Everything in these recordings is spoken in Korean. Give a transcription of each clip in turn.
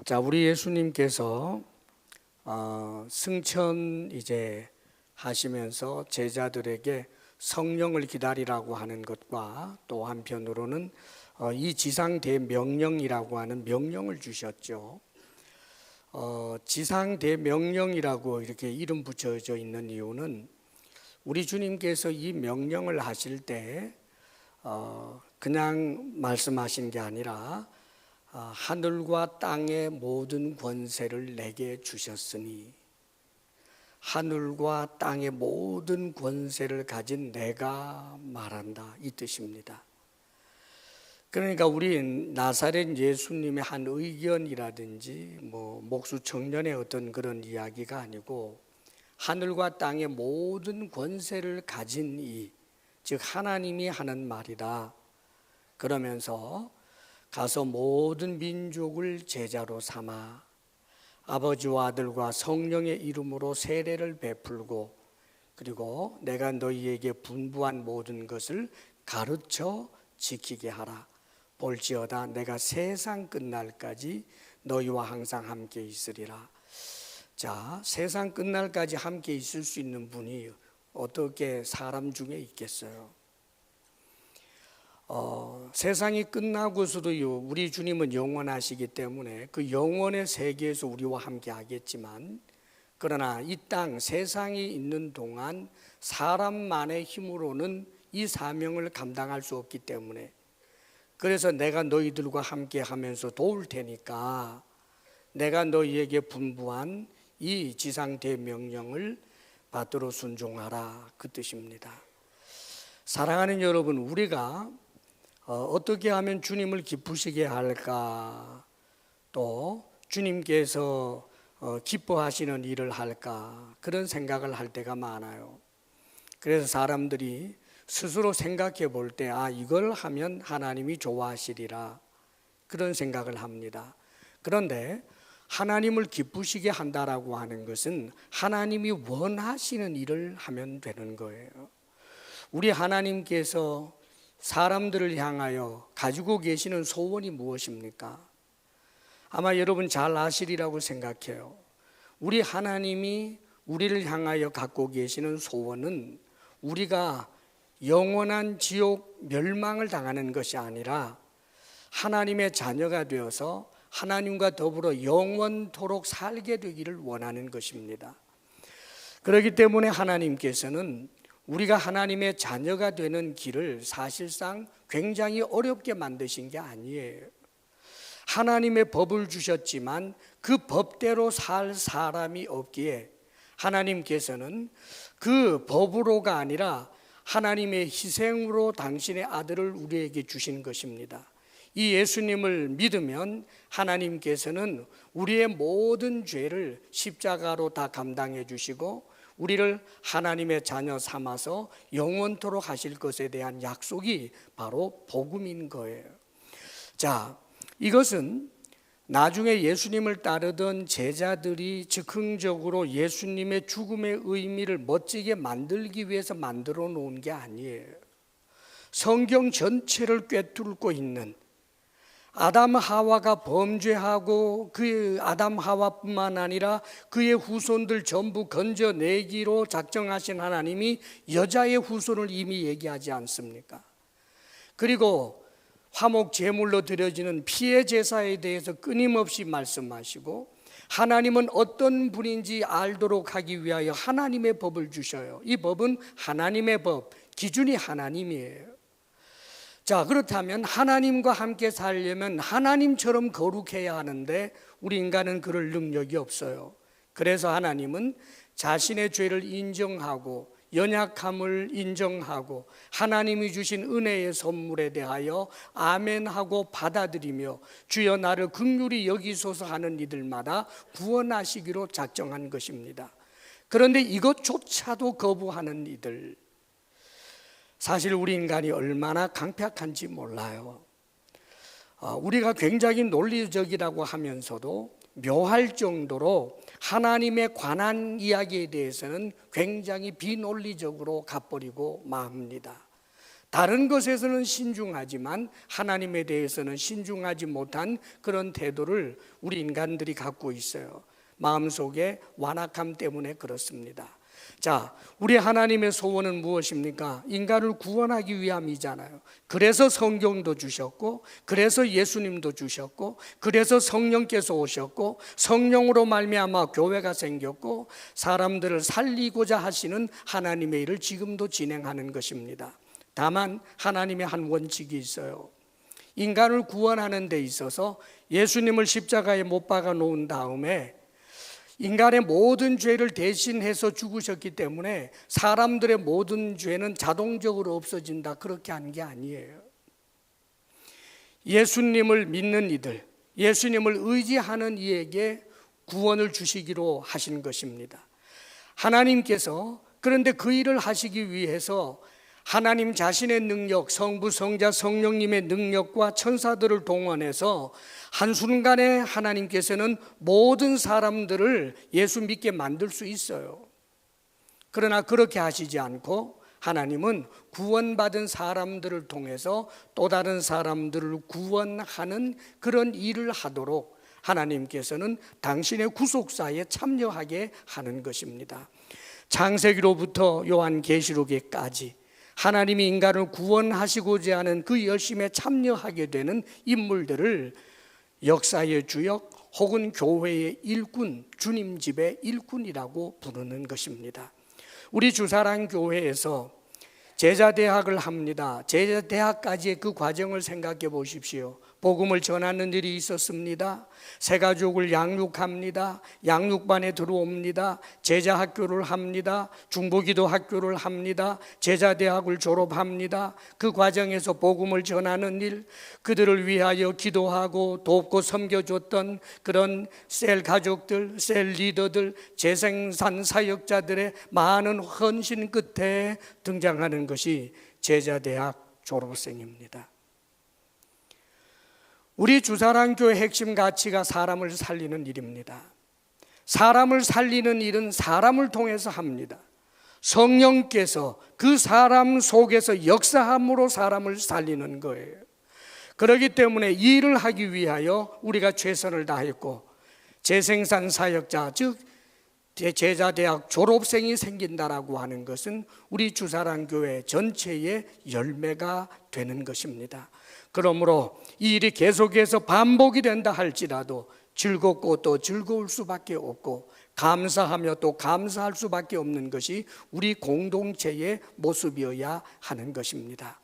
자, 우리 예수님께서 승천 이제 하시면서 제자들에게 성령을 기다리라고 하는 것과 또 한편으로는 이 지상 대명령이라고 하는 명령을 주셨죠. 지상 대명령이라고 이렇게 이름 붙여져 있는 이유는 우리 주님께서 이 명령을 하실 때 그냥 말씀하신 게 아니라 하늘과 땅의 모든 권세를 내게 주셨으니 하늘과 땅의 모든 권세를 가진 내가 말한다, 이 뜻입니다. 그러니까 우리 나사렛 예수님의 한 의견이라든지 목수 청년의 어떤 그런 이야기가 아니고 하늘과 땅의 모든 권세를 가진 이, 즉 하나님이 하는 말이다. 그러면서 가서 모든 민족을 제자로 삼아 아버지와 아들과 성령의 이름으로 세례를 베풀고 그리고 내가 너희에게 분부한 모든 것을 가르쳐 지키게 하라. 볼지어다 내가 세상 끝날까지 너희와 항상 함께 있으리라. 자, 세상 끝날까지 함께 있을 수 있는 분이 어떻게 사람 중에 있겠어요? 세상이 끝나고서도 우리 주님은 영원하시기 때문에 그 영원의 세계에서 우리와 함께 하겠지만, 그러나 이 땅 세상이 있는 동안 사람만의 힘으로는 이 사명을 감당할 수 없기 때문에, 그래서 내가 너희들과 함께 하면서 도울 테니까 내가 너희에게 분부한 이 지상 대명령을 받들어 순종하라, 그 뜻입니다. 사랑하는 여러분, 우리가 어떻게 하면 주님을 기쁘시게 할까, 또 주님께서 기뻐하시는 일을 할까, 그런 생각을 할 때가 많아요. 그래서 사람들이 스스로 생각해 볼 때 이걸 하면 하나님이 좋아하시리라, 그런 생각을 합니다. 그런데 하나님을 기쁘시게 한다라고 하는 것은 하나님이 원하시는 일을 하면 되는 거예요. 우리 하나님께서 사람들을 향하여 가지고 계시는 소원이 무엇입니까? 아마 여러분 잘 아시리라고 생각해요. 우리 하나님이 우리를 향하여 갖고 계시는 소원은 우리가 영원한 지옥 멸망을 당하는 것이 아니라 하나님의 자녀가 되어서 하나님과 더불어 영원토록 살게 되기를 원하는 것입니다. 그렇기 때문에 하나님께서는 우리가 하나님의 자녀가 되는 길을 사실상 굉장히 어렵게 만드신 게 아니에요. 하나님의 법을 주셨지만 그 법대로 살 사람이 없기에 하나님께서는 그 법으로가 아니라 하나님의 희생으로 당신의 아들을 우리에게 주신 것입니다. 이 예수님을 믿으면 하나님께서는 우리의 모든 죄를 십자가로 다 감당해 주시고 우리를 하나님의 자녀 삼아서 영원토록 하실 것에 대한 약속이 바로 복음인 거예요. 자, 이것은 나중에 예수님을 따르던 제자들이 즉흥적으로 예수님의 죽음의 의미를 멋지게 만들기 위해서 만들어 놓은 게 아니에요. 성경 전체를 꿰뚫고 있는, 아담 하와가 범죄하고 그 아담 하와뿐만 아니라 그의 후손들 전부 건져내기로 작정하신 하나님이 여자의 후손을 이미 얘기하지 않습니까? 그리고 화목 제물로 드려지는 피의 제사에 대해서 끊임없이 말씀하시고 하나님은 어떤 분인지 알도록 하기 위하여 하나님의 법을 주셔요. 이 법은 하나님의 법, 기준이 하나님이에요. 자, 그렇다면 하나님과 함께 살려면 하나님처럼 거룩해야 하는데 우리 인간은 그럴 능력이 없어요. 그래서 하나님은 자신의 죄를 인정하고 연약함을 인정하고 하나님이 주신 은혜의 선물에 대하여 아멘하고 받아들이며 주여 나를 긍휼히 여기소서 하는 이들마다 구원하시기로 작정한 것입니다. 그런데 이것조차도 거부하는 이들, 사실 우리 인간이 얼마나 강팍한지 몰라요. 우리가 굉장히 논리적이라고 하면서도 묘할 정도로 하나님에 관한 이야기에 대해서는 굉장히 비논리적으로 가버리고 맙니다. 다른 것에서는 신중하지만 하나님에 대해서는 신중하지 못한 그런 태도를 우리 인간들이 갖고 있어요. 마음속에 완악함 때문에 그렇습니다. 자, 우리 하나님의 소원은 무엇입니까? 인간을 구원하기 위함이잖아요. 그래서 성경도 주셨고, 그래서 예수님도 주셨고, 그래서 성령께서 오셨고, 성령으로 말미암아 교회가 생겼고, 사람들을 살리고자 하시는 하나님의 일을 지금도 진행하는 것입니다. 다만 하나님의 한 원칙이 있어요. 인간을 구원하는 데 있어서 예수님을 십자가에 못 박아 놓은 다음에 인간의 모든 죄를 대신해서 죽으셨기 때문에 사람들의 모든 죄는 자동적으로 없어진다, 그렇게 한 게 아니에요. 예수님을 믿는 이들, 예수님을 의지하는 이에게 구원을 주시기로 하신 것입니다. 하나님께서 그런데 그 일을 하시기 위해서 하나님 자신의 능력, 성부, 성자, 성령님의 능력과 천사들을 동원해서 한순간에 하나님께서는 모든 사람들을 예수 믿게 만들 수 있어요. 그러나 그렇게 하시지 않고 하나님은 구원받은 사람들을 통해서 또 다른 사람들을 구원하는 그런 일을 하도록 하나님께서는 당신의 구속사에 참여하게 하는 것입니다. 창세기로부터 요한계시록에까지 하나님이 인간을 구원하시고자 하는 그 열심에 참여하게 되는 인물들을 역사의 주역 혹은 교회의 일꾼, 주님 집의 일꾼이라고 부르는 것입니다. 우리 주사랑교회에서 제자대학을 합니다. 제자대학까지의 그 과정을 생각해 보십시오. 복음을 전하는 일이 있었습니다. 새가족을 양육합니다. 양육반에 들어옵니다. 제자학교를 합니다. 중보기도 학교를 합니다. 제자대학을 졸업합니다. 그 과정에서 복음을 전하는 일, 그들을 위하여 기도하고 돕고 섬겨줬던 그런 셀 가족들, 셀 리더들, 재생산 사역자들의 많은 헌신 끝에 등장하는 것이 제자대학 졸업생입니다. 우리 주사랑교회 핵심 가치가 사람을 살리는 일입니다. 사람을 살리는 일은 사람을 통해서 합니다. 성령께서 그 사람 속에서 역사함으로 사람을 살리는 거예요. 그렇기 때문에 이 일을 하기 위하여 우리가 최선을 다했고, 재생산 사역자, 즉 제자대학 졸업생이 생긴다라고 하는 것은 우리 주사랑교회 전체의 열매가 되는 것입니다. 그러므로 이 일이 계속해서 반복이 된다 할지라도 즐겁고 또 즐거울 수밖에 없고, 감사하며 또 감사할 수밖에 없는 것이 우리 공동체의 모습이어야 하는 것입니다.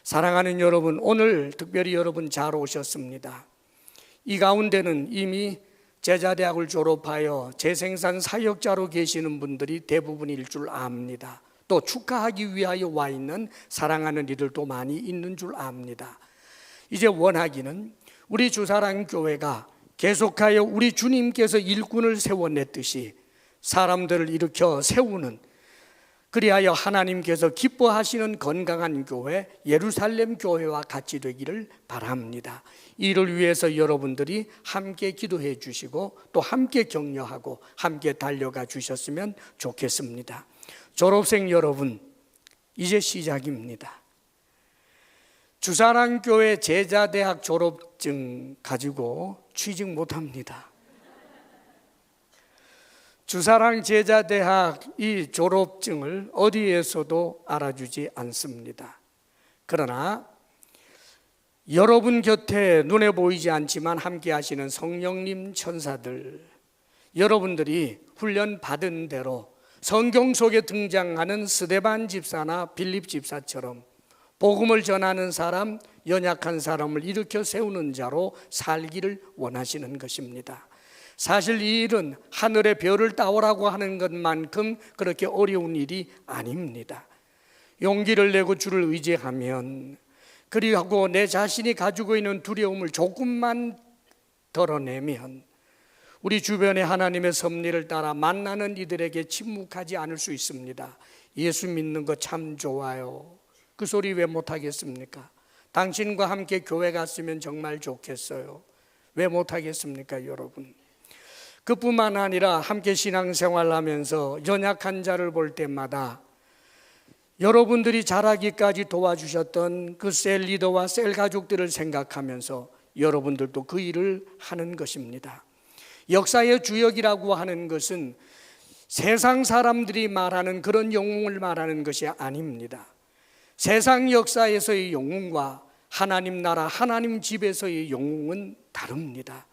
사랑하는 여러분, 오늘 특별히 여러분 잘 오셨습니다. 이 가운데는 이미 제자대학을 졸업하여 재생산 사역자로 계시는 분들이 대부분일 줄 압니다. 또 축하하기 위하여 와 있는 사랑하는 이들도 많이 있는 줄 압니다. 이제 원하기는 우리 주사랑교회가 계속하여 우리 주님께서 일꾼을 세워냈듯이 사람들을 일으켜 세우는, 그리하여 하나님께서 기뻐하시는 건강한 교회, 예루살렘 교회와 같이 되기를 바랍니다. 이를 위해서 여러분들이 함께 기도해 주시고 또 함께 격려하고 함께 달려가 주셨으면 좋겠습니다. 졸업생 여러분, 이제 시작입니다. 주사랑교회 제자대학 졸업증 가지고 취직 못합니다. 주사랑 제자대학 이 졸업증을 어디에서도 알아주지 않습니다. 그러나 여러분 곁에 눈에 보이지 않지만 함께 하시는 성령님 천사들, 여러분들이 훈련 받은 대로 성경 속에 등장하는 스데반 집사나 빌립 집사처럼 복음을 전하는 사람, 연약한 사람을 일으켜 세우는 자로 살기를 원하시는 것입니다. 사실 이 일은 하늘의 별을 따오라고 하는 것만큼 그렇게 어려운 일이 아닙니다. 용기를 내고 주를 의지하면, 그리고 내 자신이 가지고 있는 두려움을 조금만 덜어내면 우리 주변에 하나님의 섭리를 따라 만나는 이들에게 침묵하지 않을 수 있습니다. 예수 믿는 거 참 좋아요. 그 소리 왜 못하겠습니까? 당신과 함께 교회 갔으면 정말 좋겠어요. 왜 못하겠습니까, 여러분? 그뿐만 아니라 함께 신앙생활하면서 연약한 자를 볼 때마다 여러분들이 자라기까지 도와주셨던 그 셀 리더와 셀 가족들을 생각하면서 여러분들도 그 일을 하는 것입니다. 역사의 주역이라고 하는 것은 세상 사람들이 말하는 그런 영웅을 말하는 것이 아닙니다. 세상 역사에서의 영웅과 하나님 나라, 하나님 집에서의 영웅은 다릅니다.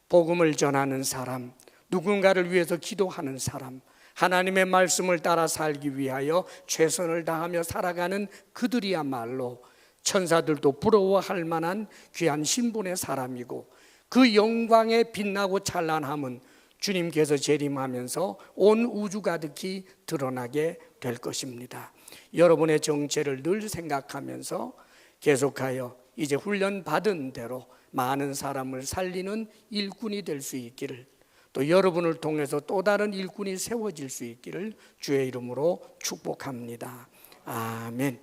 복음을 전하는 사람, 누군가를 위해서 기도하는 사람, 하나님의 말씀을 따라 살기 위하여 최선을 다하며 살아가는 그들이야말로 천사들도 부러워할 만한 귀한 신분의 사람이고, 그 영광에 빛나고 찬란함은 주님께서 재림하면서 온 우주 가득히 드러나게 될 것입니다. 여러분의 정체를 늘 생각하면서 계속하여 이제 훈련받은 대로 많은 사람을 살리는 일꾼이 될 수 있기를, 또 여러분을 통해서 또 다른 일꾼이 세워질 수 있기를 주의 이름으로 축복합니다. 아멘.